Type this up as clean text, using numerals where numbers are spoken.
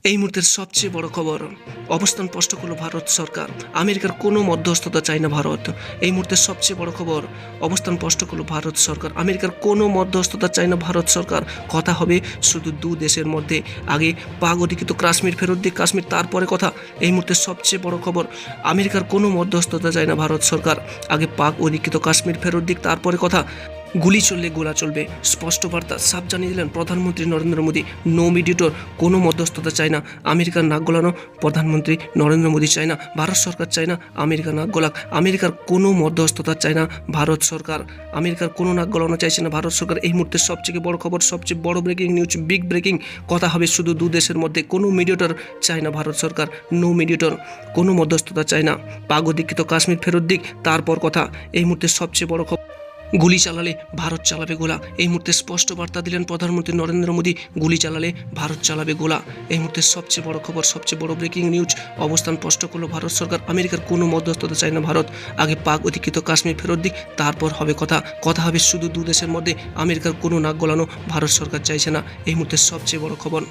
এই মুহূর্তের সবচেয়ে বড় খবর, অবস্থান স্পষ্ট করল ভারত সরকার। আমেরিকার কোনো মধ্যস্থতা চায় না ভারত। এই মুহূর্তের সবচেয়ে বড় খবর, অবস্থান স্পষ্ট করল ভারত সরকার। আমেরিকার কোনো মধ্যস্থতা চায় না ভারত সরকার। কথা হবে শুধু দু দেশের মধ্যে। আগে পাক অধিকৃত কাশ্মীর ফেরত দিক কাশ্মীর, তারপরে কথা। এই মুহূর্তের সবচেয়ে বড় খবর, আমেরিকার কোনো মধ্যস্থতা চায় না ভারত সরকার। আগে পাক অধিকৃত কাশ্মীর ফেরত দিক, তারপরে কথা। গুলি চললে গোলা চলবে, স্পষ্ট বার্তা সাফ জানিয়ে দিলেন প্রধানমন্ত্রী নরেন্দ্র মোদী। নো মিডিয়েটর, কোনো মধ্যস্থতা চায় না আমেরিকার নাক গলানো। প্রধানমন্ত্রী নরেন্দ্র মোদী চায় না, ভারত সরকার চায় না আমেরিকা নাক গলাক। আমেরিকার কোনো মধ্যস্থতা চায় না ভারত সরকার। আমেরিকার কোনো নাক গলানো চাইছে না ভারত সরকার। এই মুহূর্তে সবচেয়ে বড় খবর, সবচেয়ে বড় ব্রেকিং নিউজ, বিগ ব্রেকিং। কথা হবে শুধু দু দেশের মধ্যে। কোনো মিডিয়েটর চায় না ভারত সরকার। নো মিডিয়েটর, কোনো মধ্যস্থতা চায় না। পাক অধিকৃত কাশ্মীর ফেরত দিক, তারপর কথা। এই মুহূর্তে সবচেয়ে বড় খবর, গুলি চালালে ভারত চালাবে গোলা। এই মুহূর্তে স্পষ্ট বার্তা দিলেন প্রধানমন্ত্রী নরেন্দ্র মোদী। গুলি চালালে ভারত চালাবে গোলা। এই মুহূর্তে সবচেয়ে বড় খবর, সবচেয়ে বড় ব্রেকিং নিউজ। অবস্থান স্পষ্ট করলো ভারত সরকার। আমেরিকার কোনো মধ্যস্থতা চায় না ভারত। আগে পাক অধিকৃত কাশ্মীর ফেরত দিক, তারপর হবে কথা। কথা হবে শুধু দু দেশের মধ্যে। আমেরিকার কোনো নাক গলানো ভারত সরকার চাইছে না। এই মুহূর্তে সবচেয়ে বড় খবর।